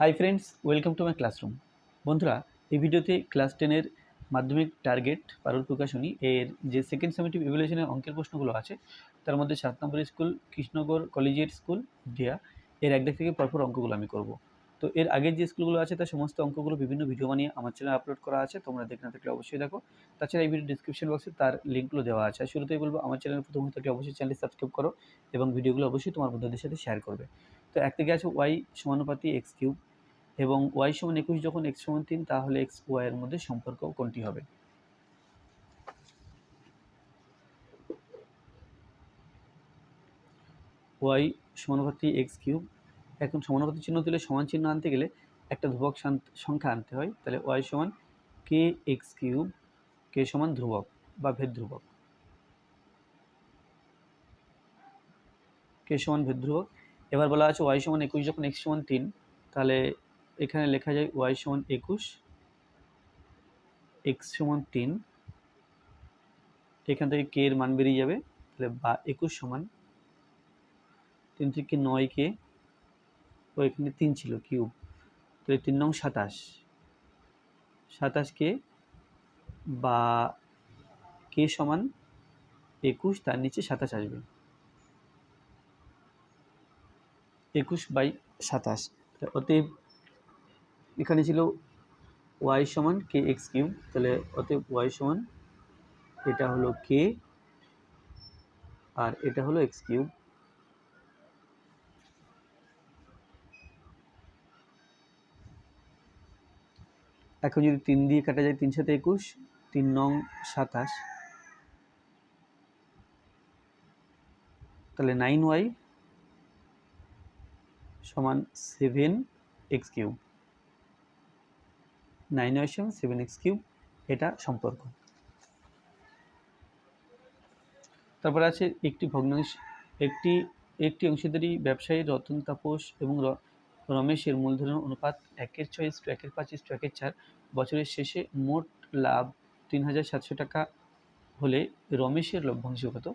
Hi friends, welcome to my classroom. বন্ধুরা, এই ভিডিওতে ক্লাস 10-এর মাধ্যমিক টার্গেট পারুল প্রকাশনী এর যে সেকেন্ড সামেটিভ ইভ্যালুয়েশনের অঙ্কের প্রশ্নগুলো আছে তার মধ্যে 7 নম্বর স্কুল কৃষ্ণগড় কলেজিয়েট স্কুল দিয়া এর এক থেকে পরপর অঙ্কগুলো আমি করব। তো এর আগের যে স্কুলগুলো আছে তার সমস্ত অঙ্কগুলো বিভিন্ন ভিডিও বানিয়ে আমার চ্যানেলে আপলোড করা আছে, তোমরা দেখে না থাকলে অবশ্যই দেখো। তাছাড়া এই ভিডিও ডিসক্রিপশন বক্সে তার লিঙ্কগুলো দেওয়া আছে। আর শুরুতেই বলবো, আমার চ্যানেল প্রথম হতে অবশ্যই চ্যানেলটি সাবস্ক্রাইব করো এবং ভিডিওগুলো অবশ্যই তোমার বন্ধুদের সাথে শেয়ার করবে। তো এক থেকে আছে ওয়াই সমানুপাতি এক্স কিউব এবং y সমান 21 যখন x সমান 3 তাহলে x y এর মধ্যে সম্পর্ক কোনটি হবে? y সমানুপাতি x cube. এখন সমানুপাতি চিহ্ন দিলে সমান চিহ্ন আনতে গেলে একটা ধ্রুবক সংখ্যা আনতে হয়। তাহলে y সমান kx কিউব, k সমান ধ্রুবক বা ভেদ ধ্রুবক, k সমান ভেদ ধ্রুবক। এবার বলা আছে y সমান 21 যখন x সমান 3, তাহলে এখানে লেখা যায় y সমান 21, x সমান 3, এখান থেকে k এর মান বেরিয়ে যাবে, তাহলে বা 21 সমান 3 থেকে 9 কে, ও এখানে 3 ছিল কিউব, তাহলে 3 নং 27, 27 কে বা কে সমান 21, তার নিচে 27 আসবে, 21/27। অতএব এখানে ছিল y সমান কে এক্স কিউব, তাহলে অতএব y সমান এটা হলো কে আর এটা হলো এক্স কিউব। এখন যদি 3 দিয়ে কাটা যায়, 3 সাথে 21, 3 নং 27, তাহলে 9y সমান 7x কিউব, 9y সমান 7x কিউব, এটা সম্পর্ক। তারপরে আছে একটি ভগ্নাংশ, একটি অংশীদারি ব্যবসায়ী রতন, তাপস এবং রমেশের মূলধনের অনুপাত 1/6:1/5:1/4। বছরের শেষে মোট লাভ 3,700 টাকা হলে রমেশের লভ্যাংশ কত?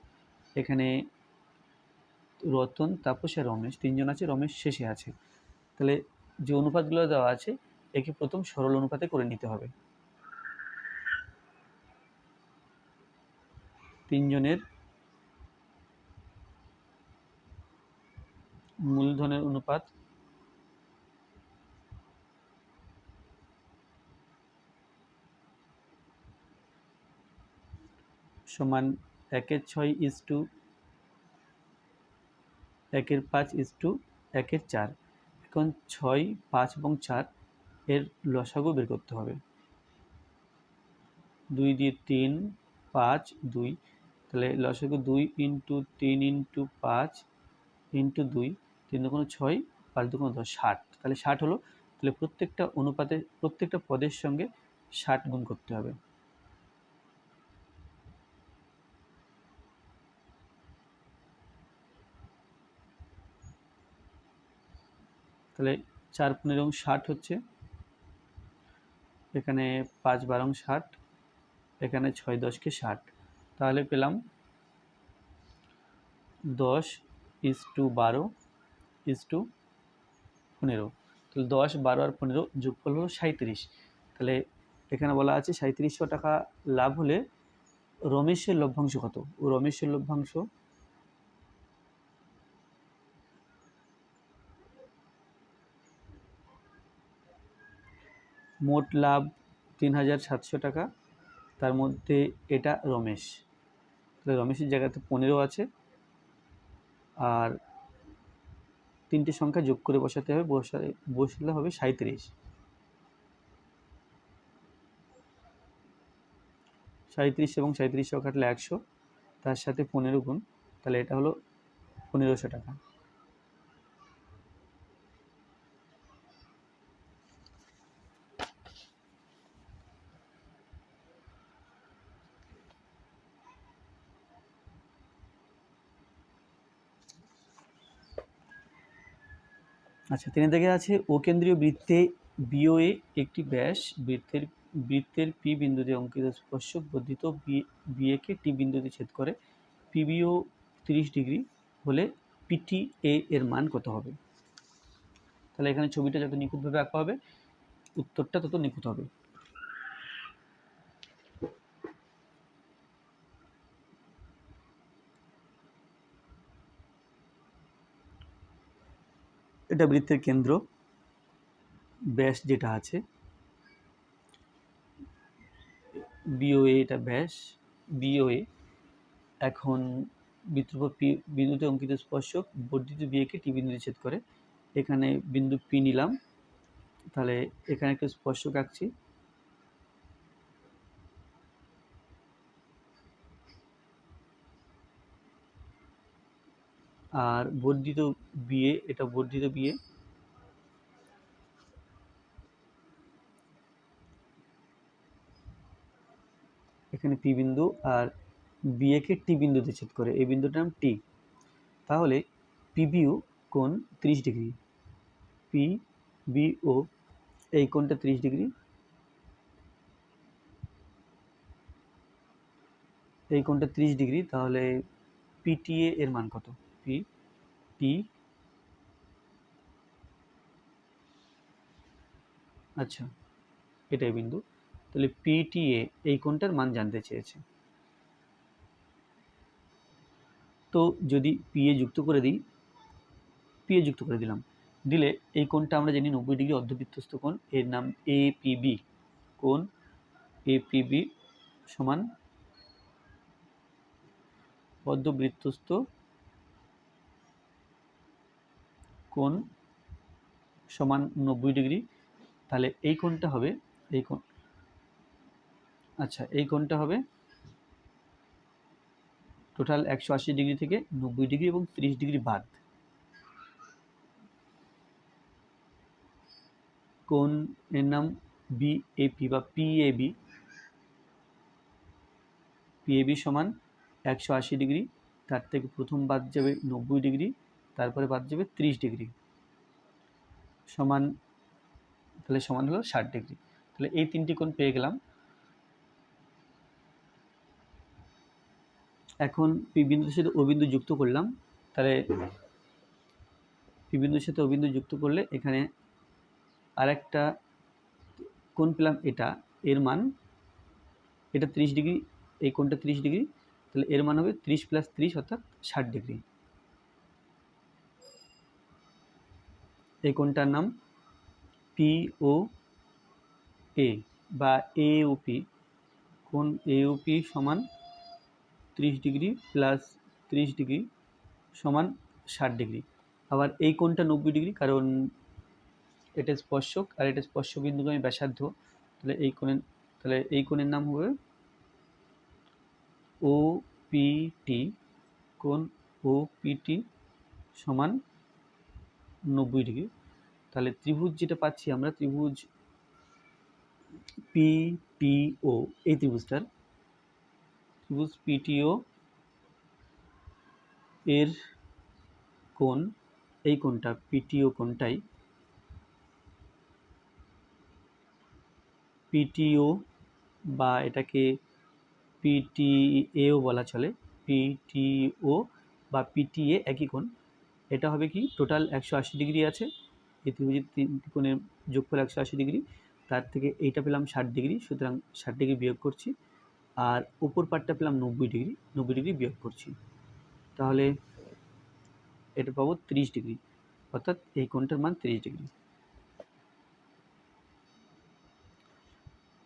এখানে রতন, তাপস আর রমেশ তিনজন আছে, রমেশ শেষে আছে। তাহলে যে অনুপাতগুলো দেওয়া আছে একে প্রথম সরল অনুপাতে করে নিতে হবে। তিনজনের মূলধনের অনুপাত সমান 1/6:1/5:1/4। এখন 6, 5 এবং 4 এর লসাগু বের করতে হবে। 2 দিয়ে 3, 5, 2, তাহলে লসাগু 2 × 3 × 5 × 2, 3 দুগুণ 6, 5 দুগুণ 10, 60। তাহলে 60 হলো। তাহলে প্রত্যেকটা অনুপাতে প্রত্যেকটা পদের সঙ্গে 60 গুণ করতে হবে। তাহলে 4 15 60 হচ্ছে, এখানে 5 12 60, এখানে 6 10 কে 60, তাহলে পেলাম 10:12:15। তাহলে 10, 12 আর 15 যোগফল হলো 37। তাহলে এখানে বলা আছে 3700 টাকা লাভ হলে রমেশের লভ্যাংশ কত? ও রমেশের লভ্যাংশ মোট লাভ 3,700 টাকা, তার মধ্যে এটা রমেশ, তাহলে রমেশের জায়গাতে 15 আছে, আর তিনটে সংখ্যা যোগ করে বসাতে হবে, বসালে হবে 37। 37 এবং 37 কাটলে 100, তার সাথে 15 গুণ, তাহলে এটা হলো 1500 টাকা। আচ্ছা, 3 থেকে আছে ও কেন্দ্রীয় বৃত্তে বিওএ একটি ব্যাস বৃত্তের পি বিন্দুতে অঙ্কিত স্পর্শক বর্ধিত বিএকে টি বিন্দুতে ছেদ করে, পিবিও 30 ডিগ্রি হলে পিটি এ এর মান কত হবে? তাহলে এখানে ছবিটা যত নিখুঁতভাবে আঁকা হবে উত্তরটা তত নিখুঁত হবে। এটা বৃত্তের কেন্দ্র, ব্যাস যেটা আছে বিওএ, এটা ব্যাস বিওএ। এখন বৃত্তপথ পি বিন্দুতে অঙ্কিত স্পর্শক বর্ধিত বিএকে টি বিন্দুতে ছেদ করে। এখানে বিন্দু পি নিলাম, তাহলে এখানে একটা স্পর্শক আঁকছি, আর বর্ধিত বিএ, এটা বর্ধিত বিএ। এখানে পি বিন্দু আর বিএকে টি বিন্দুতে ছেদ করে, এই বিন্দুটার নাম টি। তাহলে পিবিও কোণ 30 ডিগ্রি, পিবিও এই কোণটা 30 ডিগ্রি, এই কোণটা 30 ডিগ্রি। তাহলে পিটিএ এর মান কত? পিটি, আচ্ছা এটাই বিন্দু, তাহলে পিটিএ এই কোণটার মান জানতে চেয়েছে। তো যদি পিএ যুক্ত করে দিই, পিএ যুক্ত করে দিলাম, দিলে এই কোণটা আমরা জানি 90 ডিগ্রি অর্ধবৃত্তস্থ কোণ, এর নাম এপিবি। কোণ এপিবি সমান অর্ধবৃত্তস্থ কোণ সমান 90 ডিগ্রি। তাহলে এই কোণটা হবে, এই কোণ, আচ্ছা এই কোণটা হবে টোটাল 180 ডিগ্রি থেকে 90 ডিগ্রি এবং 30 ডিগ্রি বাদ। কোণ এর নাম বিএপি বা পিএবি, পিএবি সমান 180 ডিগ্রি, তার থেকে প্রথম বাদ যাবে 90 ডিগ্রি, তারপরে বাদ যাবে 30 ডিগ্রি, সমান, তাহলে সমান হলো 60 ডিগ্রি। তাহলে এই তিনটি কোণ পেয়ে গেলাম। এখন পি বিন্দুর সাথে ও বিন্দু যুক্ত করলাম, তাহলে পি বিন্দুর সাথে ও বিন্দু যুক্ত করলে এখানে আরেকটা কোণ পেলাম, এটা এর মান, এটা 30 ডিগ্রি, এই কোণটা 30 ডিগ্রি, তাহলে এর মান হবে 30 + 30 অর্থাৎ 60 ডিগ্রি। এই কোণটার নাম পিও এ বা এওপি। কোণ এওপি সমান 30 ডিগ্রি প্লাস 30 ডিগ্রি সমান 60 ডিগ্রি। আবার এই কোণটা 90 ডিগ্রি, কারণ এটা স্পর্শক আর এটা স্পর্শ বিন্দুগামী ব্যাসার্ধ, তাহলে এই কোণের নাম হবে ওপিটি। কোণ ওপিটি সমান 90 ডিগ্রি। তাহলে ত্রিভুজ যেটা পাচ্ছি আমরা, ত্রিভুজ পিটিও, এই ত্রিভুজটার, ত্রিভুজ পিটিও এর কোণ, এই কোণটা পিটিও কোণটাই, পিটিও বা এটাকে পিটিএও বলা চলে, পিটিও বা পিটিএ একই কোণ। এটা হবে কি, টোটাল 180 ডিগ্রি আছে, এই ত্রিভুজের তিনটি কোণের যোগফল 180 ডিগ্রি, তার থেকে এইটা পেলাম 60 ডিগ্রি, সুতরাং 60 ডিগ্রি বিয়োগ করছি, আর উপর পাটটা পেলাম 90 ডিগ্রি, 90 ডিগ্রি বিয়োগ করছি, তাহলে এটা পাবো 30 ডিগ্রি, অর্থাৎ এই কোণটার মান 30 ডিগ্রি।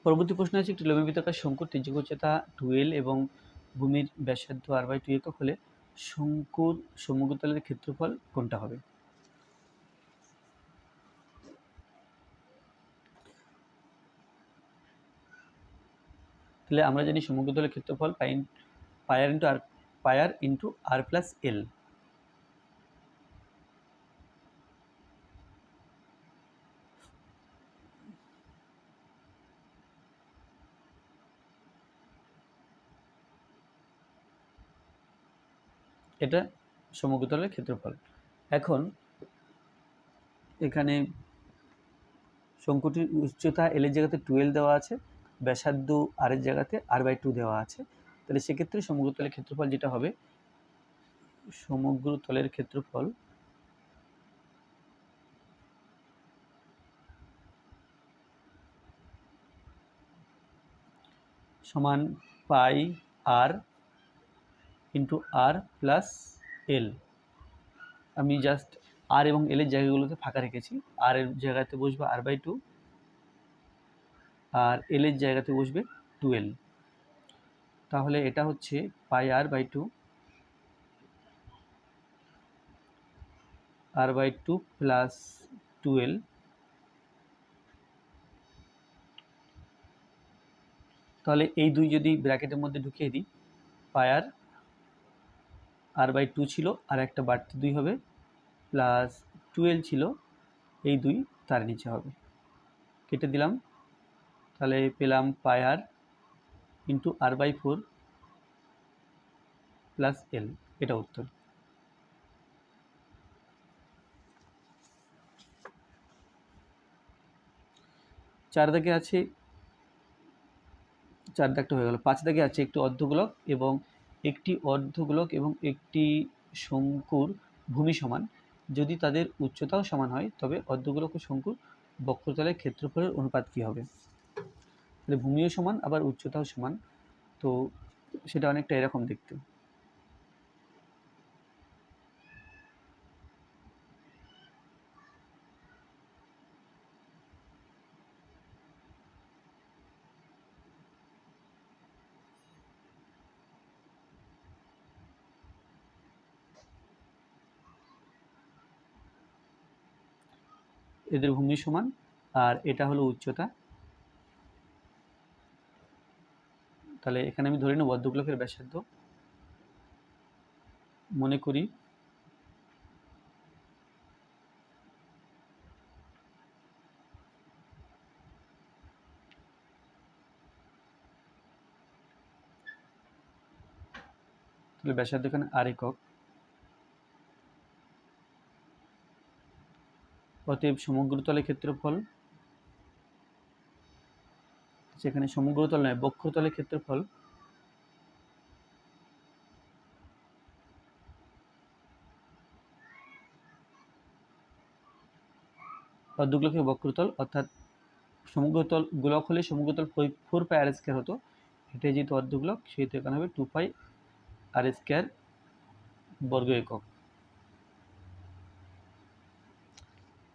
পরবর্তী প্রশ্ন আছে, একটি লম্বিতাকার শঙ্কুর ত্রিজ্যক উচ্চতা 12 এবং ভূমির ব্যাসার্ধ r/2 একক হলে শঙ্কুর সমগ্রতলের ক্ষেত্রফল কোনটা হবে? তাহলে আমরা জানি সমগ্রতলের ক্ষেত্রফল পাই r into r plus L. এটা সমগ্রতলের ক্ষেত্রফল। এখন এখানে শঙ্কুটির উচ্চতা এল এর জায়গাতে 12 দেওয়া আছে, ব্যাসার্ধ r এর জায়গাতে r/2 দেওয়া আছে, তাহলে সেক্ষেত্রে সমগ্রতলের ক্ষেত্রফল যেটা হবে, সমগ্রতলের ক্ষেত্রফল সমান পাই আর ইন্টু আর প্লাস এল। আমি জাস্ট আর এবং এল এর জায়গাগুলোতে ফাঁকা রেখেছি। আর এর জায়গাতে বসবে r/2 আর এল এর জায়গাতে বসবে 2l। তাহলে এটা হচ্ছে পাই r/2 r/2 প্লাস 2l। তাহলে এই দুই যদি ব্র্যাকেটের মধ্যে ঢুকিয়ে দিই, পাই r/2 ছিল আর একটা বাড়তি 2 হবে, প্লাস 2l ছিল, এই 2 তার নিচে হবে, কেটে দিলাম। তাহলে পেলাম পাই আর ইন্টু r/4 প্লাস এল। এটা উত্তর। চার দাগে আছে, 4 দাগটা হয়ে গেল। 5 দাগে আছে একটি অর্ধগোলক এবং একটি শঙ্কুর ভূমি সমান। যদি তাদের উচ্চতাও সমান হয় তবে অর্ধগোলক ও শঙ্কুর বক্রতলের ক্ষেত্রফলের অনুপাত কী হবে? তাহলে ভূমিও সমান আবার উচ্চতাও সমান, তো সেটা অনেকটা এরকম দেখতে। এদের ভূমি সমান আর এটা হলো উচ্চতা। তাহলে এখানে আমি ধরে নেব অর্ধগোলকের ব্যাসার্ধ, মনে করি তাহলে ব্যাসার্ধ এখানে আর একক। অতএব সমগ্রতলের ক্ষেত্রফল, সেখানে সমগ্রতল নয় বক্রতলের ক্ষেত্রফল অর্ধগোলকের বক্রতল, অর্থাৎ সমগ্রতল গোলক হলে সমগ্রতল 4 পাই আর স্কয়ার হতো, এটা যেহেতু অর্ধগোলক সেহেতু এখানে হবে 2 পাই আর স্কয়ার বর্গ একক।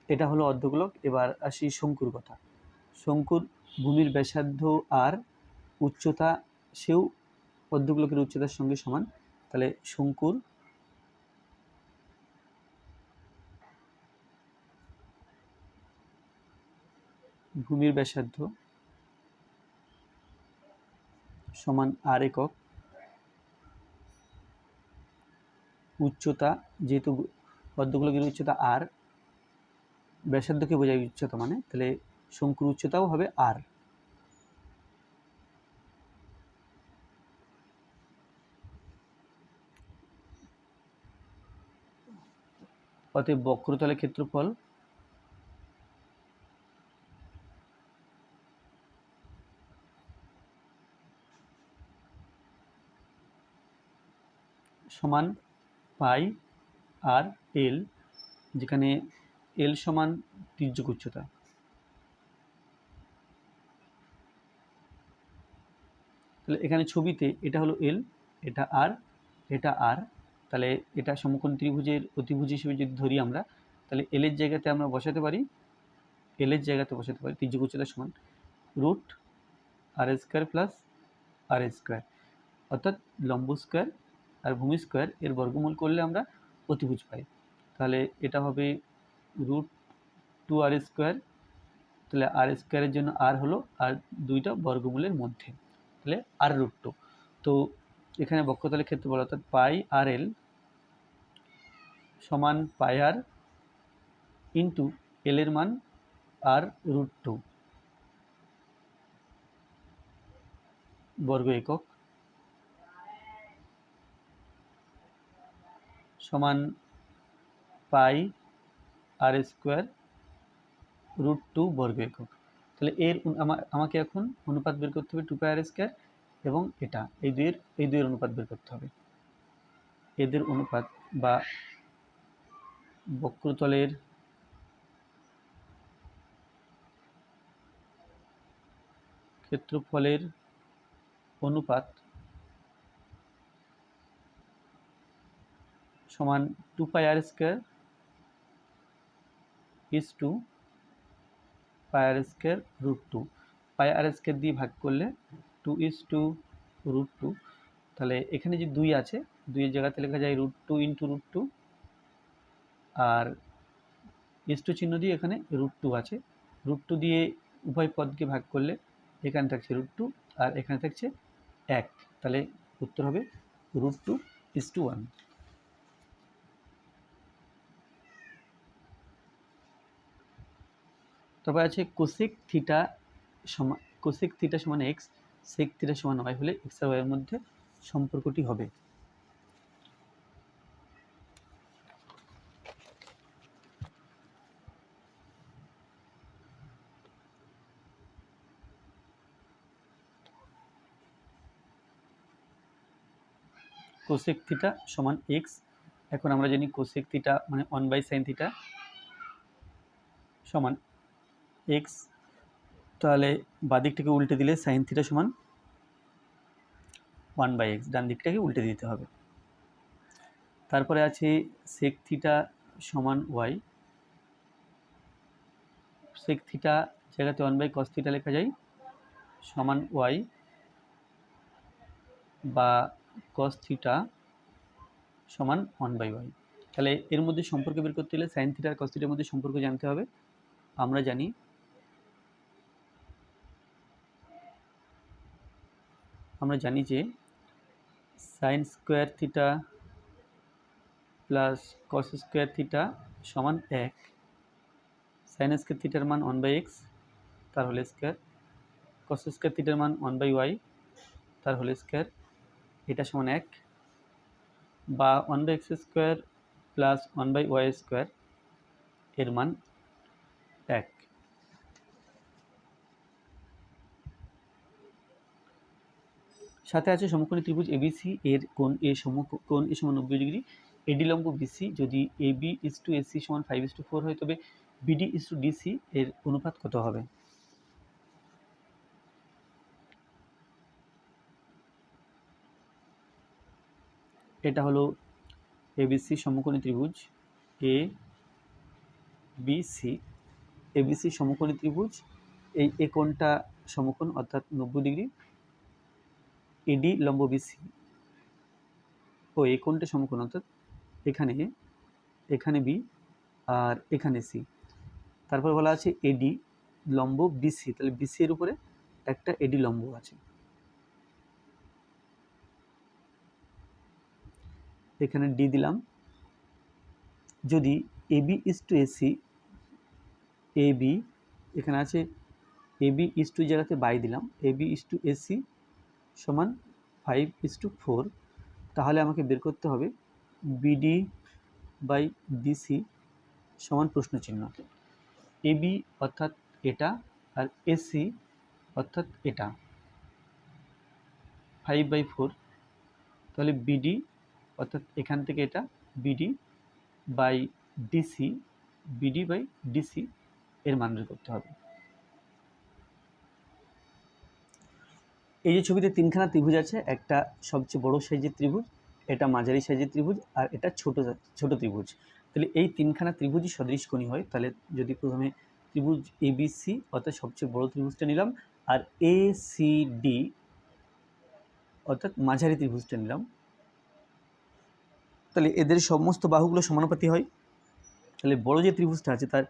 এটা হলো অর্ধগোলক। এবার আসি শঙ্কুর কথা। শঙ্কুর ভূমির ব্যাসার্ধ আর উচ্চতা সেও অর্ধগোলকের উচ্চতার সঙ্গে সমান। তাহলে শঙ্কুর ভূমির ব্যাসার্ধ সমান আর একক, উচ্চতা যেহেতু অর্ধগোলকের উচ্চতা আর, ব্যাসার্ধকে বোঝায় উচ্চতা মানে, তাহলে শঙ্কুর উচ্চতাও হবে আর। অতএব বক্রতলের ক্ষেত্রফল সমান পাই আর এল, যেখানে এল সমান তির্যক উচ্চতা। তাহলে এখানে ছবিতে এটা হলো এল, এটা আর, এটা আর, তাহলে এটা সমকোণ ত্রিভুজের অতিভুজ হিসেবে যদি ধরি আমরা, তাহলে এল এর জায়গাতে আমরা বসাতে পারি, তির্যক উচ্চতা সমান রুট আর স্কোয়ার প্লাস আর স্কোয়ার, অর্থাৎ লম্ব স্কোয়ার আর ভূমি স্কোয়ার এর বর্গমূল করলে আমরা অতিভুজ পাই। তাহলে এটা হবে রুট 2 আর স্কোয়ার, তাহলে আর স্কোয়ারের জন্য আর হলো আর দুইটা বর্গমূলের মধ্যে, তাহলে আর রুট 2। তো এখানে বক্রতলের ক্ষেত্রফল অর্থাৎ পাই আর এল সমান পাই আর ইন্টু এল এর মান আর রুট 2 বর্গ একক সমান পাই আর স্কোয়ার রুট 2 বর্গ একক। তাহলে এর আমাকে এখন অনুপাত বের করতে হবে 2 পাই আর স্কোয়ার এবং এটা এই দুইয়ের অনুপাত বের করতে হবে। এদের অনুপাত বা বক্রতলের ক্ষেত্রফলের অনুপাত সমান 2πr² is two πr² √2। πr² দিয়ে ভাগ করলে 2:√2। তাহলে এখানে যে 2 আছে, 2-এর জায়গাতে লেখা যায় √2 × √2, আর ইস টু চিহ্ন দিয়ে এখানে √2 আছে। √2 দিয়ে উভয় পদকে ভাগ করলে এখানে থাকছে √2 আর এখানে থাকছে 1। তাহলে উত্তর হবে √2:1। তারপর আছে কোসেক থিটা সমান এক্স, সেক থিটা সমান ওয়াই হলে এক্স আর ওয়াই এর মধ্যে সম্পর্কটি হবে। কোসেক থিটা সমান এক্স। এখন আমরা জানি কোসেক থিটা মানে 1/sin থিটা সমান এক্স। তাহলে বাদিকটাকে উল্টে দিলে সাইন থিটা সমান 1/x, ডান দিকটাকে উল্টে দিতে হবে। তারপরে আছে সেক থিটা সমান ওয়াই। সেক থিটা জায়গাতে 1/cos থিটা লেখা যায় সমান ওয়াই, বা cos থিটা সমান 1/y। তাহলে এর মধ্যে সম্পর্ক বের করতে হলে সাইন থিটা আর cos থিটার মধ্যে সম্পর্ক জানতে হবে। আমরা জানি যে sine square theta plus cos square theta সমান 1। সাইন স্কোয়ার থিটার মান 1/x, তার হোল স্কোয়ার। কস স্কোয়ার থিটার মান 1/y, তার হোল স্কোয়ার। এটা সমান 1, বা 1/x² প্লাস 1/y² এর মান 1। সাথে আছে সমকোণী ত্রিভুজ এবিসি এর কোণ এ কোণ এ সমান 90 ডিগ্রি। এডি লম্ব বিসি যদি এবি ইজ টু এসি সমান 5:4 হয়, তবে বিডি ইজ টু ডিসি এর অনুপাত কত হবে? এটা হলো এবিসি সমকোণী ত্রিভুজ এবিসি সমকোণী ত্রিভুজ। এই কোণটা সমকোণ অর্থাৎ 90 ডিগ্রি। এডি লম্ব বিসি এই কোণটা সমকোণ অর্থাৎ এখানে বি আর এখানে সি। তারপর বলা আছে এডি লম্ব বিসি, তাহলে বিসি এর উপরে একটা এডি লম্ব আছে। এখানে ডি দিলাম। যদি AB is to AC, AB এখানে আছে এবি ইজ টু জায়গাতে বাই দিলাম, এবি ইজ টু এসি সমান 5:4, তাহলে আমাকে বের করতে হবে বিডি বাই ডিসি সমান প্রশ্ন চিহ্ন। এবি অর্থাৎ এটা আর এসি অর্থাৎ এটা 5/4, তাহলে বিডি অর্থাৎ এখান থেকে এটা বিডি বাই ডিসি এর মান বের করতে হবে। এই যে ছবিতে তিনখানা ত্রিভুজ আছে, একটা সবচেয়ে বড় সাইজের ত্রিভুজ, এটা মাঝারি সাইজের ত্রিভুজ, আর এটা ছোট ত্রিভুজ। তাহলে এই তিনখানা ত্রিভুজই সদৃশকোণী হয়। তাহলে যদি প্রথমে ত্রিভুজ এবিসি অর্থাৎ সবচেয়ে বড় ত্রিভুজটা নিলাম, আর এসিডি অর্থাৎ মাঝারি ত্রিভুজটা নিলাম, তাহলে এদের সমস্ত বাহুগুলো সমানুপাতি হয়। তাহলে বড় যে ত্রিভুজটা আছে তার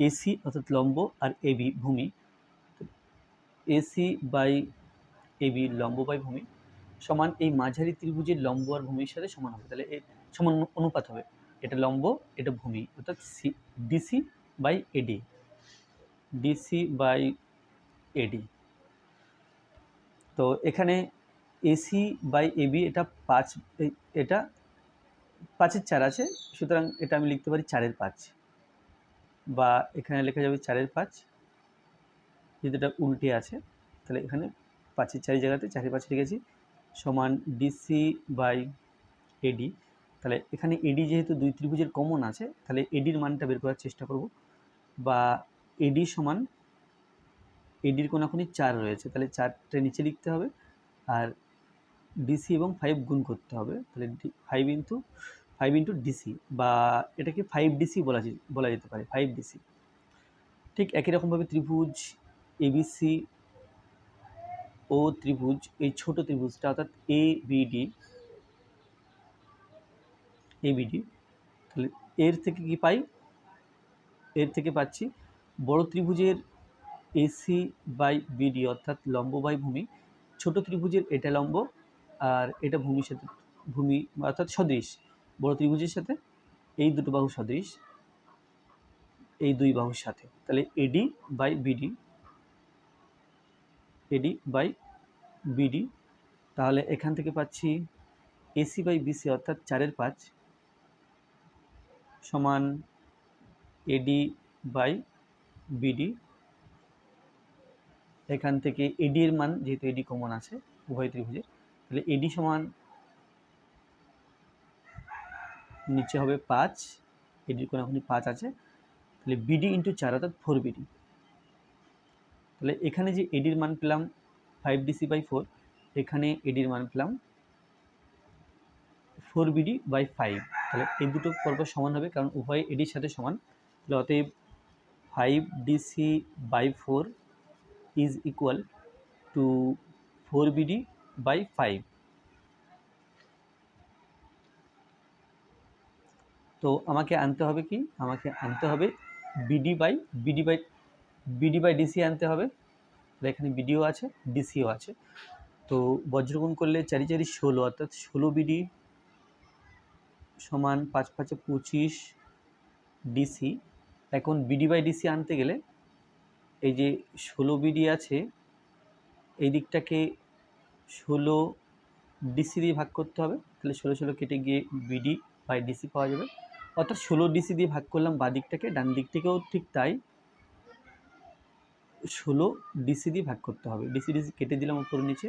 এসি অর্থাৎ লম্ব আর এবি ভূমি, এসি বাই এবি লম্ব বাই ভূমি সমান এই মাঝারি ত্রিভুজের লম্ব আর ভূমির সাথে সমান হবে। তাহলে এই সমান অনুপাত হবে, এটা লম্ব এটা ভূমি, অর্থাৎ ডিসি বাই এডি। তো এখানে এসি বাই এবি এটা 5, এটা 5-এর 4 আছে, সুতরাং এটা আমি লিখতে পারি 4-এর 5, বা এখানে লেখা যাবে 4-এর 5, যদি এটা উল্টে আছে তাহলে এখানে 5-এর 4 জায়গাতে 4-এর 5 লিখেছি সমান ডিসি বাই এডি। তাহলে এখানে এডি যেহেতু দুই ত্রিভুজের কমন আছে, তাহলে এডির মানটা বের করার চেষ্টা করব, বা এডি সমান এডির কোনাকুনি 4 রয়েছে, তাহলে 4টা নিচে লিখতে হবে, আর ডিসি এবং 5 গুণ করতে হবে, তাহলে 5 ইন্টু ডিসি, বা এটাকে 5 ডিসি বলা যেতে পারে, 5 ডিসি। ঠিক একই রকমভাবে ত্রিভুজ এবিসি ও ত্রিভুজ, এই ছোট ত্রিভুজটা অর্থাৎ এবিডি, তাহলে এর থেকে কি পাই, এর থেকে পাচ্ছি বড় ত্রিভুজের এসি বাই বিডি অর্থাৎ লম্ব বাই ভূমি, ছোট ত্রিভুজের এটা লম্ব আর এটা ভূমির সাথে, ভূমি অর্থাৎ সদৃশ বড় ত্রিভুজের সাথে এই দুটো বাহু সদৃশ এই দুই বাহুর সাথে, তাহলে এডি বাই বিডি, তাহলে এখান থেকে পাচ্ছি এসি বাই বিসি অর্থাৎ 4/5 সমান এডি বাই বিডি। এখান থেকে এডি এর মান, যেহেতু এডি কমন আছে উভয় ত্রিভুজের, তাহলে এডি সমান নিচে হবে 5, এডির কোনাকুনি 5 আছে, তাহলে বিডি ইন্টু 4 অর্থাৎ 4 বিডি। তাহলে এখানে যে এডির মান পেলাম 5 DC/4, এখানে এডির মান পেলাম 4 BD/5, তাহলে এই দুটো পরপর সমান হবে কারণ উভয় এডির সাথে সমান, তাহলে অতএব 5DC/4 is equal to 4 BD/5। তো আমাকে আনতে হবে কি, আমাকে আনতে হবে বিডি/ডিসি আনতে হবে, এখানে বিডিও আছে ডিসিও আছে। তো বজ্রগুণ করলে 4 4 16 অর্থাৎ 16 বিডি সমান 5 5 25 ডিসি। এখন বিডি/ডিসি আনতে গেলে এই যে 16 বিডি আছে এই দিকটাকে 16 ডিসি দিয়ে ভাগ করতে হবে, তাহলে 16 16 কেটে গিয়ে বিডি/ডিসি পাওয়া যাবে, অর্থাৎ 16 ডিসি দিয়ে ভাগ করলাম বাঁ দিকটাকে, ডান দিক থেকেও ঠিক তাই 16 ডিসি দিয়ে ভাগ করতে হবে, ডিসি কেটে দিলাম উপর নিচে,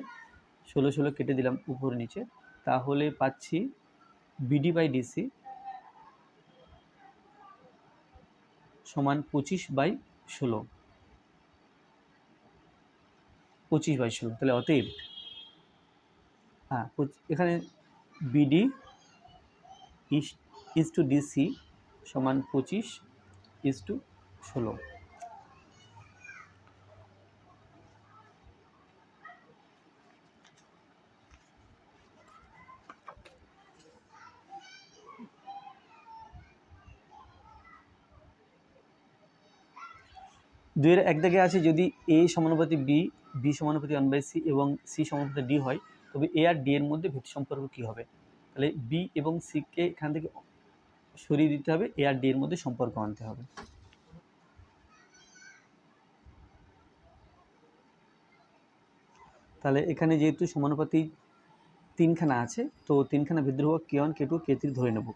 16 16 কেটে দিলাম উপর নিচে, তাহলে পাচ্ছি বিডি/ডিসি সমান 25/16, তাহলে অতএব এখানে বিডি ইজ টু ডিসি সমান 25:16। দুইয়ের এক দাগে আছে যদি এ সমানুপাতি বি, বি সমানুপাতি 1/সি এবং সি সমানুপাতি ডি হয়, তবে এ আর ডি এর মধ্যে ভিত্তি সম্পর্ক কী হবে। তাহলে বি এবং সিকে এখান থেকে সরিয়ে দিতে হবে, এ আর ডি এর মধ্যে সম্পর্ক আনতে হবে। তাহলে এখানে যেহেতু সমানুপাতি 3খানা আছে, তো 3খানা ভেদ্যধ্রুবক K1 K2 K3 ধরে নেব।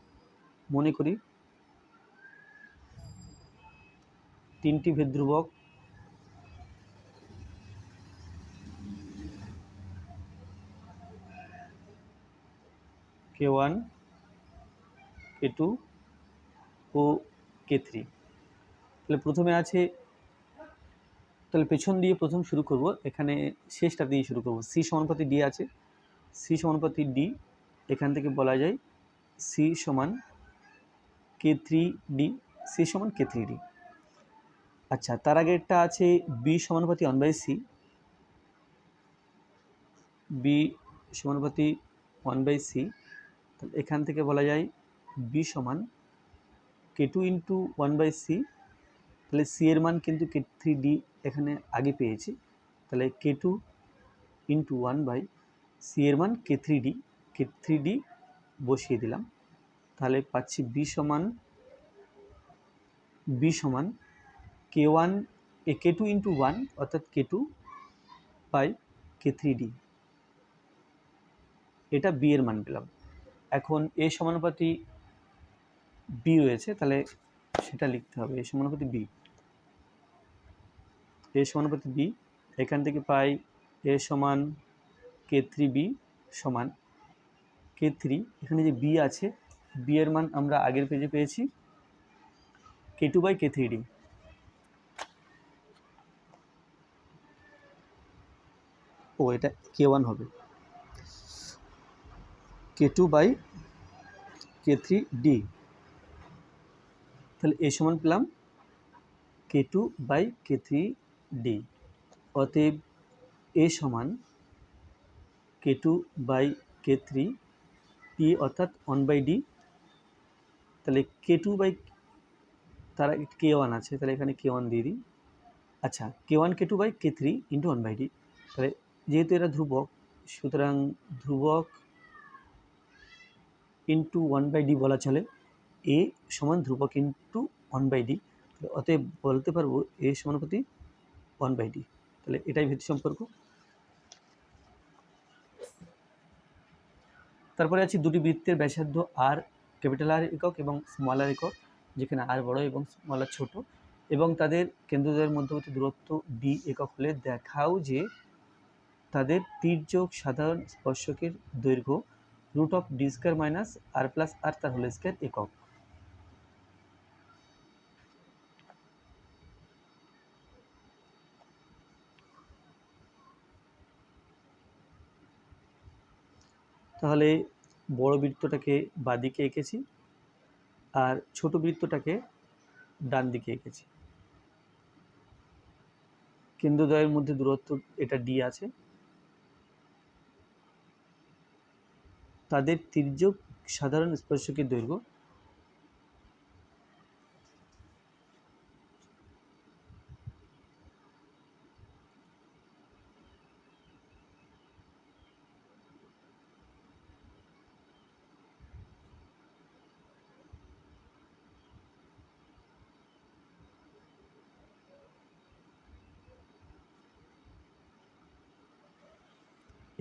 মনে করি 3টি ভেদ্যধ্রুবক K1 K2 ও K3। তাহলে প্রথমে আছে, তাহলে পেছন দিয়ে প্রথম শুরু করব, এখানে শেষটা দিয়ে শুরু করব। সি সমানুপাতি ডি আছে, সি সমানুপাতি ডি, এখান থেকে বলা যায় সি সমান K3D, সি সমান K3D। আচ্ছা, তার আগেরটা আছে বি সমানুপাতি 1/সি, বি সমানুপাতি 1/সি, তাহলে এখান থেকে বলা যায় বি সমান K2 ইন্টু 1/সি, তাহলে সি এর মান কিন্তু K3D এখানে আগে পেয়েছি, তাহলে K2 ইন্টু 1/সি এর মান K3D বসিয়ে দিলাম, তাহলে পাচ্ছি বি সমান K1 K2 ইন্টু 1 অর্থাৎ K2/K3D, এটা বি এর মান পেলাম। এখন এ সমানুপাতি বি রয়েছে, তাহলে সেটা লিখতে হবে, এ সমানুপাতি বি, এখান থেকে পাই এ সমান K3B সমান K3, এখানে যে বি আছে বি এর মান আমরা আগের পেজে পেয়েছি K2/K3D, ও এটা K1 হবে, K2 বাই K3 ডি। তাহলে এ সমান পেলাম K2 বাই K3 ডি। অতএব এ সমান K2 বাই K3 পি অর্থাৎ 1/d। তাহলে K2 বাই তার K1 আছে, তাহলে এখানে K1 দিয়ে দিই। আচ্ছা, K1 K2 by K3 into 1/d। তাহলে যেহেতু এটা ধ্রুবক, সুতরাং ধ্রুবক ইন্টু 1/d বলা চলে। এ সমান ধ্রুবক ইন্টু 1/d। অতএব বলতে পারবো এ সমানুপাতি 1/d। তাহলে এটাই ভিত্তি সম্পর্ক। তারপরে আছে দুটি বৃত্তের ব্যাসার্ধ আর, ক্যাপিটাল আর একক এবং স্মল আর একক, যেখানে আর বড় এবং স্মল আর ছোট, এবং তাদের কেন্দ্রদ্বয়ের মধ্যবর্তী দূরত্ব ডি একক হলে দেখাও যে তাদের তির্যক সাধারণ স্পর্শকের দৈর্ঘ্য root of D square minus R plus R তার হোল স্কয়ার একক। তাহলে বড় বৃত্তটাকে বাঁদিকে এঁকেছি আর ছোট বৃত্তটাকে ডান দিকে এঁকেছি। কেন্দ্রদ্বয়ের মধ্যে দূরত্ব এটা ডি আছে, তাদের তির্যক সাধারণ স্পর্শকের দৈর্ঘ্য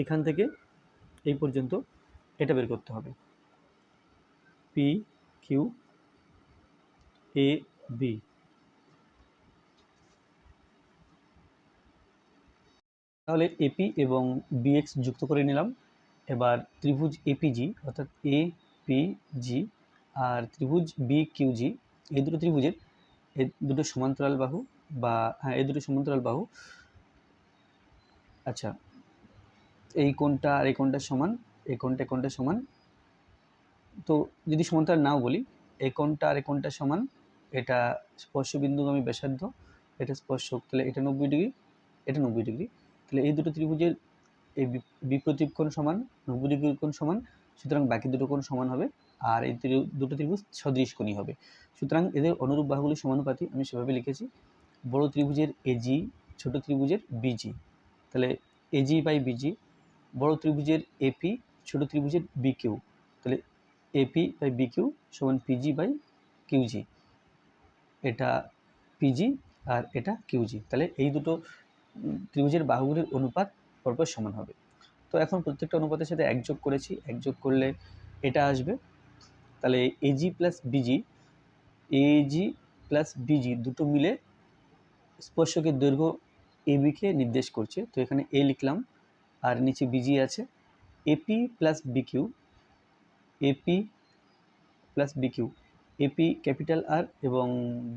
এখান থেকে এই পর্যন্ত এটা বের করতে হবে। P Q A B. তাহলে এপি এবং বিএক্স যুক্ত করে নিলাম। এবার ত্রিভুজ এপিজি অর্থাৎ এ পি জি আর ত্রিভুজ বি কিউ জি, এই দুটো ত্রিভুজের এই দুটো সমান্তরাল বাহু বা এই দুটো সমান্তরাল বাহু। আচ্ছা, এই কোণটা আর এই কোণটা সমান, এই কোণটা সমান। তো যদি সমান্তরাল নাও বলি, এই কোণটা আর এই কোণটা সমান, এটা স্পর্শবিন্দুগামী ব্যাসার্ধ, এটা স্পর্শক, তাহলে এটা 90 ডিগ্রি, এটা 90 ডিগ্রি। তাহলে এই দুটো ত্রিভুজের এই বিপরীত কোণ সমান, 90 ডিগ্রির কোণ সমান, সুতরাং বাকি দুটো কোণ সমান হবে। আর এই দুটো ত্রিভুজ সদৃশ কোণী হবে, সুতরাং এদের অনুরূপ বাহুগুলি সমানুপাতি। আমি সেভাবে লিখেছি, বড় ত্রিভুজের এজি, ছোট ত্রিভুজের বিজি। তাহলে এজি বাই বিজি, বড় ত্রিভুজের এপি, ছোট ত্রিভুজের বিকিউ। তাহলে এপি বাই বিকিউ সমান পিজি বাই কিউজি। এটা পিজি আর এটা কিউজি। তাহলে এই দুটো ত্রিভুজের বাহুগুলির অনুপাত পরপর সমান হবে। তো এখন প্রত্যেকটা অনুপাতের সাথে এক যোগ করেছি, এক যোগ করলে এটা আসবে। তাহলে AG plus busy, AG plus busy দুটো মিলে স্পর্শকের দৈর্ঘ্য এবিকে নির্দেশ করছে। তো এখানে এ লিখলাম আর নিচে বিজি আছে। AP plus BQ, AP plus BQ, AP capital আর এবং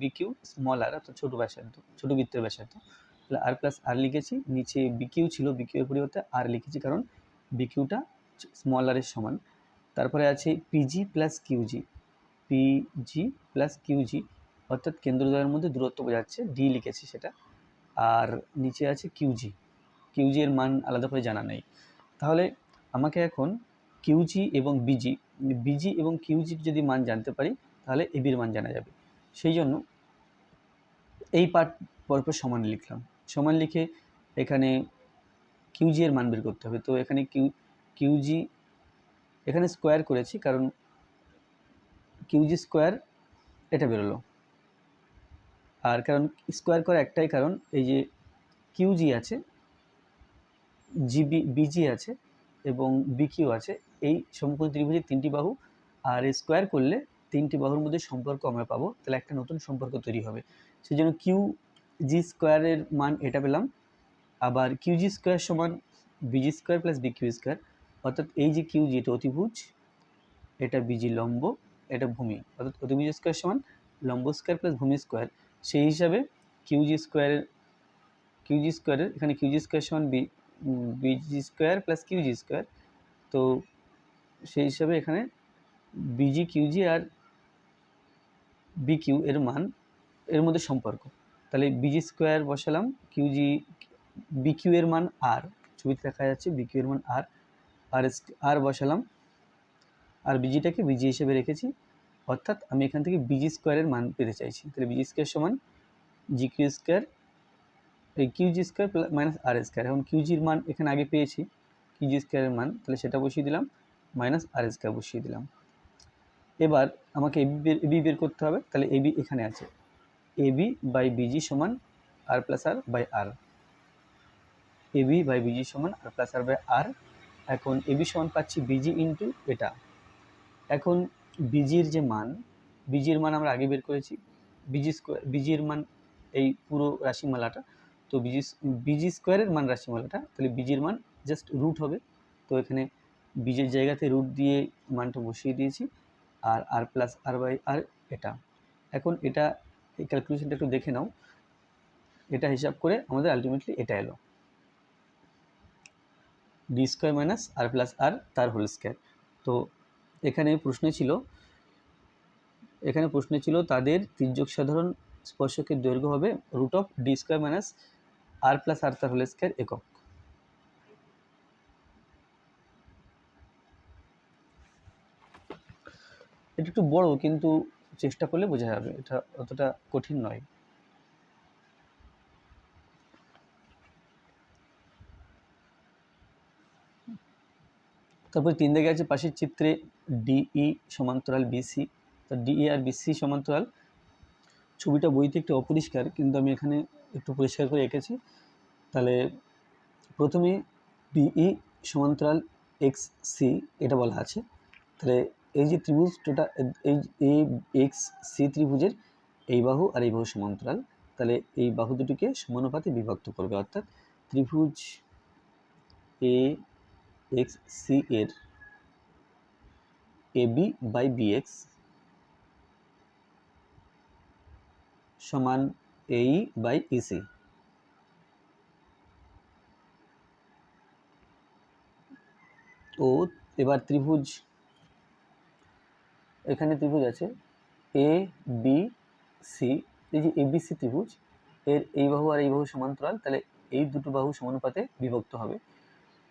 বিকিউ স্মল আর, অর্থাৎ ছোটো ব্যাসার্ধ, ছোটো বৃত্তের ব্যাসার্ধ। তাহলে আর প্লাস আর লিখেছি, নিচে বিকিউ ছিল, বিকিউ এর পরিবর্তে আর লিখেছি কারণ বিকিউটা স্মল আর এর সমান। তারপরে আছে পিজি প্লাস কিউজি, পিজি প্লাস কিউজি অর্থাৎ কেন্দ্রদ্বয়ের মধ্যে দূরত্ব বোঝাচ্ছে, ডি লিখেছি সেটা। আর নিচে আছে কিউজি, কিউজি এর মান আলাদা করে জানা নেই। তাহলে আমাকে এখন কিউজি এবং বিজি, বিজি এবং কিউজির যদি মান জানতে পারি তাহলে এবির মান জানা যাবে। সেই জন্য এই পার্ট পরপর সমান লিখলাম। সমান লিখে এখানে কিউজি এর মান বের করতে হবে। তো এখানে কিউজি এখানে স্কোয়ার করেছি কারণ কিউজি স্কোয়ার এটা বেরোলো। আর কারণ স্কোয়ার করা একটাই কারণ, এই যে কিউজি আছে, জিবি বিজি আছে এবং বিকিউ আছে, এই সমকোণ ত্রিভুজের তিনটি বাহু, আর স্কোয়ার করলে তিনটি বাহুর মধ্যে সম্পর্ক আমরা পাবো, তাহলে একটা নতুন সম্পর্ক তৈরি হবে। সেই জন্য কিউ জি স্কোয়ারের মান এটা পেলাম। আবার কিউজি স্কোয়ার সমান busy square plus bq square, অর্থাৎ এই যে কিউজি এটা অতিভুজ, এটা বিজি লম্ব, এটা ভূমি, অর্থাৎ অতিভুজ স্কোয়ার সমান লম্ব স্কোয়ার প্লাস ভূমি স্কোয়ার। সেই হিসাবে কিউজি স্কোয়ারের এখানে কিউজি স্কোয়ার সমান বিজি স্কোয়ার প্লাস কিউজি স্কোয়ার। তো সেই হিসাবে এখানে বিজি কিউজি আর বিকিউ এর মান এর মধ্যে সম্পর্ক, তাহলে বিজি স্কোয়ার বসালাম, কিউজি বিকিউ এর মান আর, ছবিতে দেখা যাচ্ছে বিকিউ এর মান আর, আর বসালাম, আর বিজিটাকে বিজি হিসেবে রেখেছি, অর্থাৎ আমি এখান থেকে বিজি স্কোয়ারের মান পেতে চাইছি। তাহলে বিজি স্কোয়ার সমান জি কিউ স্কোয়ার, এই কিউজি স্কোয়ার মাইনাস আর স্কোয়ার। এখন কিউজির মান এখানে আগে পেয়েছি, কিউজি স্কোয়ারের মান, তাহলে সেটা বসিয়ে দিলাম, মাইনাস আর স্কোয়ার বসিয়ে দিলাম। এবার আমাকে এবি বের করতে হবে, তাহলে এবি এখানে আছে, এবি বাই বিজি সমান R plus R by R, AB by BG সমান আর প্লাস আর বাই আর। এখন এবি সমান পাচ্ছি বিজি ইন্টু এটা। এখন বিজির যে মান, বিজির মান আমরা আগে বের করেছি, বিজি স্কোয়ার, বিজির মান এই পুরো রাশিমালাটা, তো বিজি স্কোয়ারের মান রাশিমালাটা, তাহলে বিজির মান জাস্ট রুট হবে, তো এখানে বিজের জায়গাতে রুট দিয়ে মানটা বসিয়ে দিয়েছি, আর আর প্লাস আর বাই আর এটা। এখন এটা এই ক্যালকুলেশনটা একটু দেখে নাও, এটা হিসাব করে আমাদের আলটিমেটলি এটা এলো D square minus R plus R তার হোল স্কোয়ার। তো এখানে প্রশ্ন ছিল তাদের তির্যক সাধারণ স্পর্শকের দৈর্ঘ্য হবে root of D square minus R plus R তার হোল স্কোয়ার একক। এটা একটু বড়, কিন্তু চেষ্টা করলে বোঝা যাবে, এটা অতটা কঠিন নয়। তারপরে 3 দাগে আছে পাশের চিত্রে ডিই সমান্তরাল বিসি, তো ডিই আর বিসি সমান্তরাল। ছবিটা বইতে একটু অপরিষ্কার, কিন্তু আমি এখানে একটু পরিষ্কার করে এঁকেছি। তাহলে প্রথমে ডিই সমান্তরাল এক্স সি এটা বলা আছে, তাহলে এই যে ত্রিভুজটা, এই এক্স সি ত্রিভুজের এই বাহু আর এই বাহু সমান্তরাল, তাহলে এই বাহু দুটিকে সমানুপাতে বিভক্ত করবে, অর্থাৎ ত্রিভুজ এ এক্স সি এর এবি বাই বিএক্স সমান এই বাই ইসি। ও এবার ত্রিভুজ, এখানে ত্রিভুজ আছে এ বি সি, এই যে এবিসি ত্রিভুজ এর এই বাহু আর এই বাহু সমান্তরাল, তাহলে এই দুটো বাহু সমানুপাতে বিভক্ত হবে।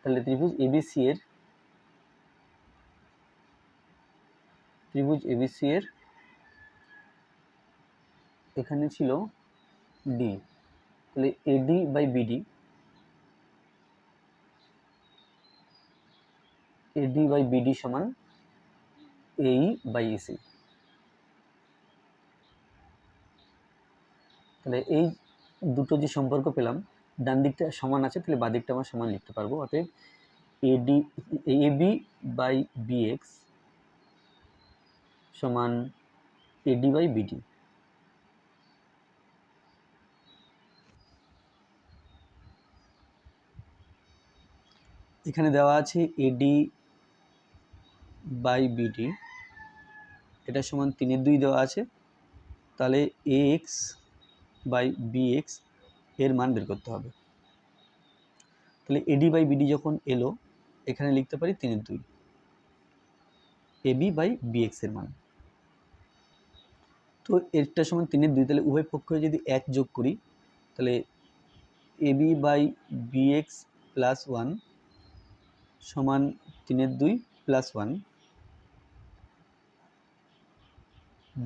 তাহলে ত্রিভুজ এবিসি এর এখানে ছিল ডি, তাহলে AD by BD, AD by BD সমান এই বাই ইসি। তাহলে এই দুটো যে সম্পর্ক পেলাম, ডান দিকটা সমান আছে, তাহলে বাঁ দিকটা আমরা সমান লিখতে পারবো, অতএব এডি এবি বাই বিএক্স সমান এডি বাই বিডি। এখানে দেওয়া আছে এডি বাই বিডি, এটা সমান 3/2 দেওয়া আছে, তাহলে এ এক্স বাই বিএক্স এর মান বের করতে হবে। তাহলে এডি বাই বিডি যখন এলো, এখানে লিখতে পারি 3/2 এবি বাই বিএক্স এর মান। তো এটা সমান 3/2, তাহলে উভয় পক্ষে যদি 1 যোগ করি, তাহলে এবি বাই বিএক্স প্লাস 1 সমান 3/2 প্লাস 1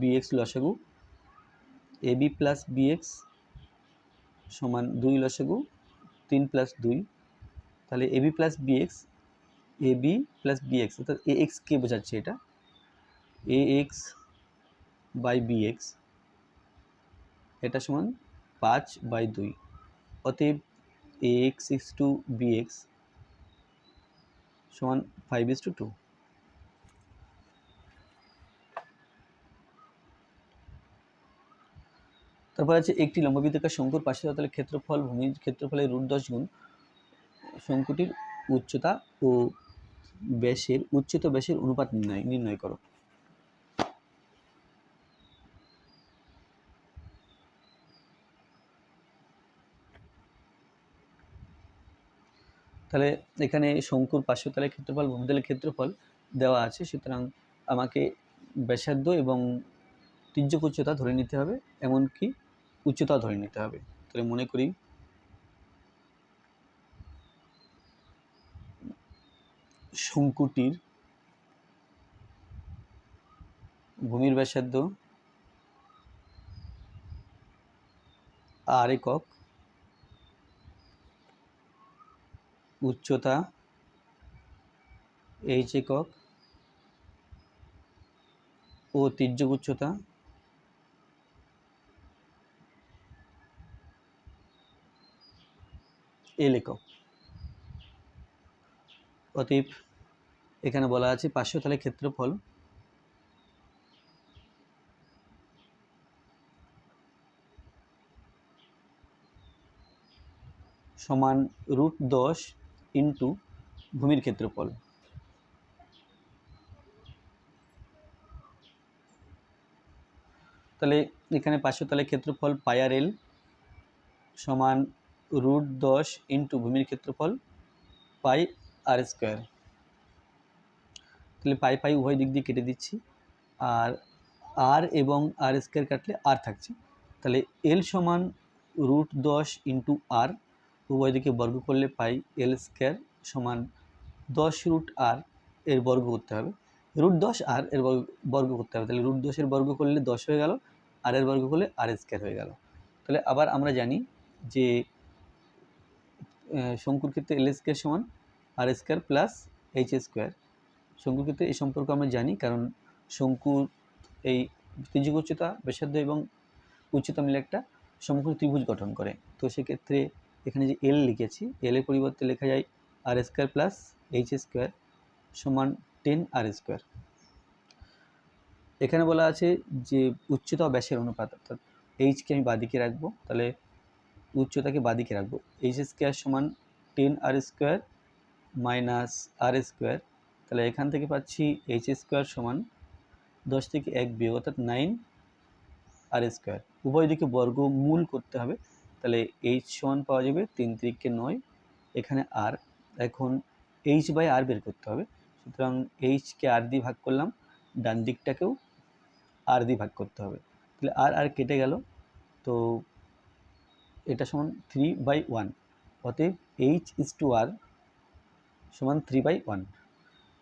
বিএক্স লসাগু, এবি প্লাস বিএক্স সমান 2 লসাগু 3 প্লাস 2, তাহলে এবি প্লাস বিএক্স অর্থাৎ এ এক্স কে বোঝাচ্ছে, এটা এ এক্স বাই বিএক্স, এটা সমান 5/2, অতএব এ এক্স ইস টু বিএক্স সমান 5:2। তারপর আছে একটি লম্ববৃত্তাকার শঙ্কুর পাশের তলের ক্ষেত্রফল ভূমির ক্ষেত্রফলের √10 গুণ শঙ্কুটির উচ্চতা ও ব্যাসের ব্যাসের অনুপাত নির্ণয় করো। তাহলে এখানে শঙ্কুর পার্শ্বতলের ক্ষেত্রফল ভূমিতলের ক্ষেত্রফল দেওয়া আছে, সুতরাং আমাকে ব্যাসার্ধ এবং তির্যক উচ্চতা ধরে নিতে হবে, এমনকি উচ্চতাও ধরে নিতে হবে। তাহলে মনে করি শঙ্কুটির ভূমির ব্যাসার্ধ r একক, উচ্চতা h একক ও তির্যক উচ্চতা l একক। অতএব এখানে বলা আছে পার্শ্বতলের ক্ষেত্রফল সমান √10 ইন্টু ভূমির ক্ষেত্রফল। তাহলে এখানে পার্শ্বতলের ক্ষেত্রফল πr/l সমান √10 ইন্টু ভূমির ক্ষেত্রফল πr²। তাহলে পাই পাই উভয় দিক দিয়ে কেটে দিচ্ছি, আর r এবং r² কাটলে r থাকছে। তাহলে l সমান √10 ইন্টু r, উভয় দিকে বর্গ করলে পাই l² সমান 10√r এর বর্গ করতে হবে, √10r এর বর্গ করতে হবে। তাহলে √10 এর বর্গ করলে 10 হয়ে গেল, r এর বর্গ করলে r² হয়ে গেল। তাহলে আবার আমরা জানি যে শঙ্কুর ক্ষেত্রে l² সমান r² প্লাস h²। শঙ্কুর ক্ষেত্রে এই সম্পর্ক আমরা জানি, কারণ শঙ্কুর এই তির্যক উচ্চতা, ব্যাসার্ধ এবং উচ্চতা মিলে একটা সমকোণী ত্রিভুজ গঠন করে। তো সেক্ষেত্রে এখানে যে l লিখেছি, l এর পরিবর্তে লেখা যায় r² প্লাস h² সমান 10r²। এখানে বলা আছে যে উচ্চতা ও ব্যাসের অনুপাত, অর্থাৎ h-কে আমি বাঁদিকে রাখবো, তাহলে উচ্চতাকে বাঁদিকে রাখবো। h² সমান 10r² মাইনাস r²। তাহলে এখান থেকে পাচ্ছি h² সমান 10 থেকে 1 বিয়োগ, অর্থাৎ 9r²। উভয় দিকে বর্গমূল করতে হবে, তাহলে h সমান পাওয়া যাবে 3 × 9, এখানে r। এখন h/r বের করতে হবে, সুতরাং h-কে r দিয়ে ভাগ করলাম, ডান দিকটাকেও r দিয়ে ভাগ করতে হবে। তাহলে r কেটে গেল, তো এটা সমান 3/1। অতএব h/r সমান 3/1।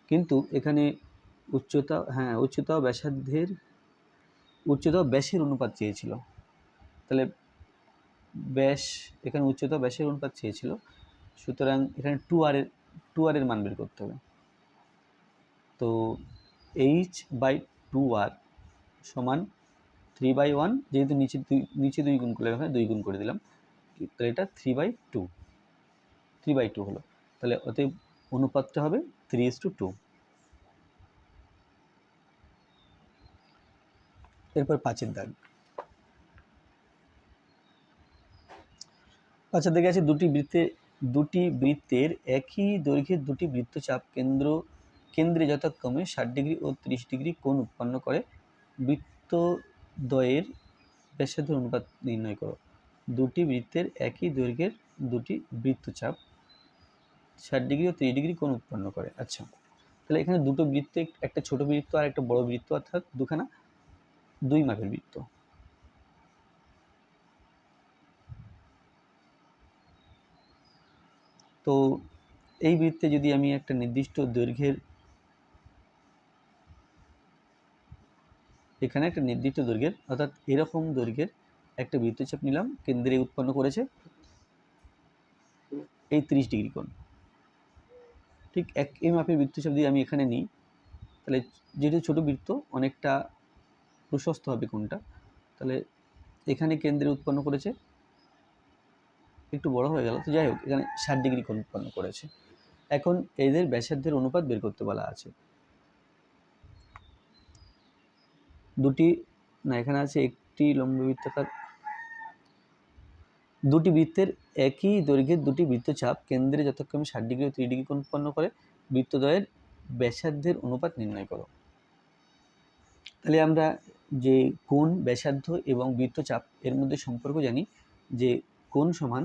কিন্তু এখানে উচ্চতা ও ব্যাসের অনুপাত চেয়েছিল, তাহলে ব্যাস এখানে উচ্চতা ব্যাসের অনুপাত চেয়েছিল, সুতরাং এখানে 2r এর মান বের করতে হবে। তো h/2r সমান 3/1, যেহেতু নিচে 2 গুণ করলে এখানে 2 গুণ করে দিলাম, তাহলে এটা 3/2 হলো। তাহলে অতএব অনুপাতটা হবে 3:2। এরপর 5-এর দাগ। 5-এর দাগে আছে দুটি বৃত্তের একই দৈর্ঘ্যের দুটি বৃত্তচাপ কেন্দ্রে যথাক্রমে 60 ডিগ্রি ও 30 ডিগ্রি কোণ উৎপন্ন করে, বৃত্তদ্বয়ের ব্যাসার্ধের অনুপাত নির্ণয় করো। দুটি বৃত্তের একই দৈর্ঘ্যের দুটি বৃত্তচাপ 60 ডিগ্রি ও 30 ডিগ্রি কোণ উৎপন্ন করে। আচ্ছা, তাহলে এখানে দুটো বৃত্তে, একটা ছোট বৃত্ত আর একটা বড় বৃত্ত, অর্থাৎ দুখানা 2 মাপের বৃত্ত। তো এই বৃত্তে যদি আমি একটা নির্দিষ্ট দৈর্ঘ্যের, এখানে একটা নির্দিষ্ট দৈর্ঘ্যের, অর্থাৎ এরকম দৈর্ঘ্যের একটা বৃত্তচাপ নিলাম, কেন্দ্রে উৎপন্ন করেছে এই 30 ডিগ্রি কোণ। ঠিক এই মাপের বৃত্তচাপ দিয়ে আমি এখানে নিই, তাহলে যেহেতু ছোট বৃত্ত অনেকটা প্রশস্ত হবে কোণটা, তাহলে এখানে কেন্দ্রে উৎপন্ন করেছে, একটু বড় হয়ে গেল, তো যাই হোক, এখানে 60 ডিগ্রি কোণ উৎপন্ন করেছে। এখন এদের ব্যাসার্ধের অনুপাত বের করতে বলা আছে। এখানে আছে একটি লম্ববৃত্তাকার, দুটি বৃত্তের একই দৈর্ঘ্যের দুটি বৃত্তচাপ কেন্দ্রে যথাক্রমে 60 ডিগ্রি ও 30 ডিগ্রি কোণ উৎপন্ন করে, বৃত্তদ্বয়ের ব্যাসার্ধের অনুপাত নির্ণয় করো। তাহলে আমরা যে কোণ, ব্যাসার্ধ এবং বৃত্তচাপ এর মধ্যে সম্পর্ক জানি, যে কোণ সমান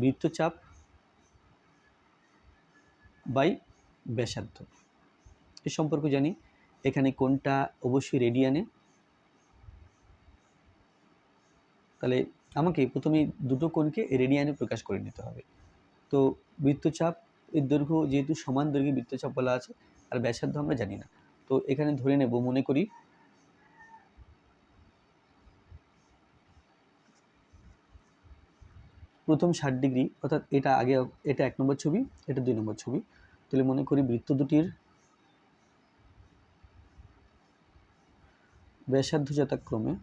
বৃত্তচাপ বাই ব্যাসার্ধ। এই সম্পর্ক জানি। এখানে কোণটা অবশ্যই রেডিয়ানে, তাহলে আমাকে প্রথমে দুটো কোণকে রেডিয়ানে প্রকাশ করে নিতে হবে। তো বৃত্তচাপ এর দৈর্ঘ্য যেহেতু সমান দৈর্ঘ্যে বৃত্তচাপ বলা আছে, আর ব্যাসার্ধ আমরা জানি না, তো এখানে ধরে নেব, মনে করি প্রথম 60 ডিগ্রি, অর্থাৎ এটা আগে, এটা 1 নম্বর ছবি, এটা 2 নম্বর ছবি। তাহলে মনে করি বৃত্ত দুটির ব্যাসার্ধ যথাক্রমে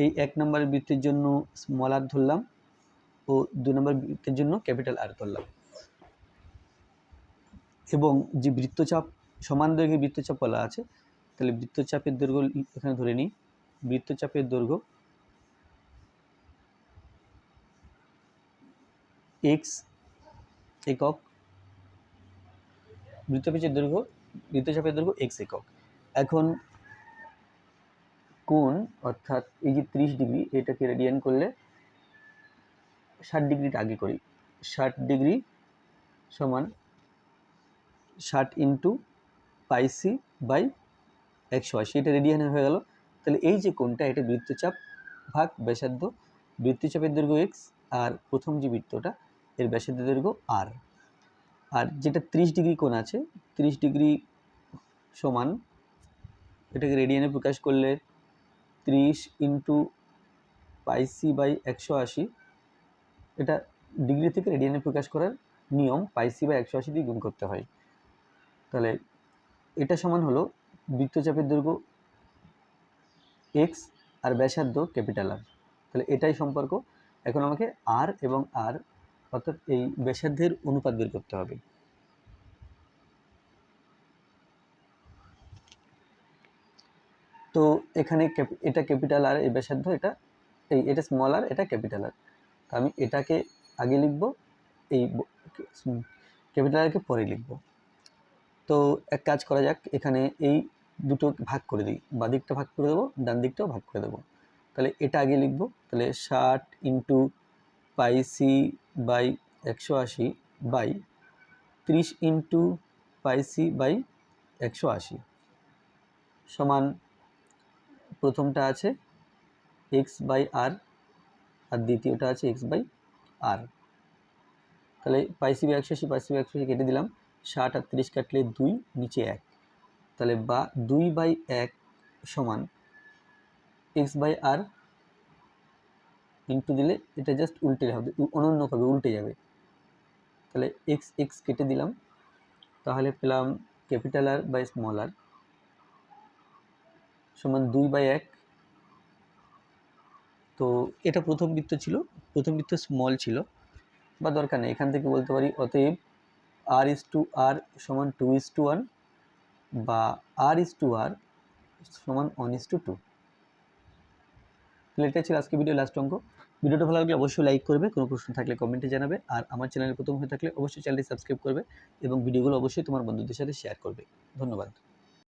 এই 1 নম্বর বৃত্তের জন্য স্মল আর ধরলাম ও 2 নম্বর বৃত্তের জন্য ক্যাপিটাল আর ধরলাম, এবং যে বৃত্তচাপ সমান দৈর্ঘ্যের বৃত্তচাপ বলা আছে, তাহলে বৃত্তচাপের দৈর্ঘ্য এখানে ধরে নিই, বৃত্তচাপের দৈর্ঘ্য x একক, বৃত্তচাপের দৈর্ঘ্য x একক। এখন কোণ অর্থাৎ এই যে 30 ডিগ্রি, এটাকে রেডিয়ান করলে 60 ডিগ্রিটা আগে করি, 60 ডিগ্রি সমান 60 ইন্টু পাইসি বাই 180, এটা রেডিয়ানে হয়ে গেল। তাহলে এই যে কোণটা, এটা বৃত্তচাপ ভাগ ব্যাসার্ধ, বৃত্তচাপের দৈর্ঘ্য x, আর প্রথম যে বৃত্তটা এর ব্যাসার্ধের দৈর্ঘ্য r। আর যেটা 30 ডিগ্রি কোণ আছে, 30 ডিগ্রি সমান, এটাকে রেডিয়ানে প্রকাশ করলে 30 ইন্টু পাইসি বাই 180, এটা ডিগ্রি থেকে রেডিয়ানে প্রকাশ করার নিয়ম, পাইসি বাই 180 দিয়ে গুণ করতে হয়। তাহলে এটা সমান হলো বৃত্তচাপের দৈর্ঘ্য x আর ব্যাসার্ধ ক্যাপিটাল আর। তাহলে এটাই সম্পর্ক। এখন আমাকে আর এবং আর অর্থাৎ এই ব্যাসার্ধের অনুপাত বের করতে হবে। তো এখানে এটা ক্যাপিটাল আর, এই ব্যাসার্ধ, এটা স্মল আর, এটা ক্যাপিটাল আর। আমি এটাকে আগে লিখব, এই ক্যাপিটাল আরকে পরে লিখব। তো এক কাজ করা যাক, এখানে এই দুটো ভাগ করে দিই, বাঁ দিকটা ভাগ করে দেবো, ডান দিকটাও ভাগ করে দেবো। তাহলে এটা আগে লিখব, তাহলে 60 into pi c by 180 by 30 into pi c by 180 সমান, প্রথমটা আছে এক্স বাই আর, আর দ্বিতীয়টা আছে এক্স বাই আর। তাহলে পাইসি বাই 180, পাইসি বাই 180 কেটে দিলাম, 60 আর 30 কাটলে 2, নিচে 1, তাহলে বা 2 বাই 1 সমান এক্স বাই আর ইন্টু দিলে এটা জাস্ট উল্টে হবে, অনন্যভাবে উল্টে যাবে। তাহলে এক্স এক্স কেটে দিলাম, তাহলে পেলাম ক্যাপিটাল আর বাই স্মল আর সমান 2 বাই 1। তো এটা প্রথম বৃত্ত ছিল, প্রথম বৃত্ত স্মল ছিল, বা দরকার নেই, এখান থেকে বলতে পারি অতএব r/r সমান 2:1 বা r/r সমান 1:2। তাহলে এটা ছিল আজকে ভিডিও লাস্ট অঙ্ক। ভিডিওটা ভালো লাগলে অবশ্যই লাইক করবে, কোনো প্রশ্ন থাকলে কমেন্টে জানাবে, আর আমার চ্যানেলে প্রথম হয়ে থাকলে অবশ্যই চ্যানেলটি সাবস্ক্রাইব করবে এবং ভিডিওগুলো অবশ্যই তোমার বন্ধুদের সাথে শেয়ার করবে। ধন্যবাদ।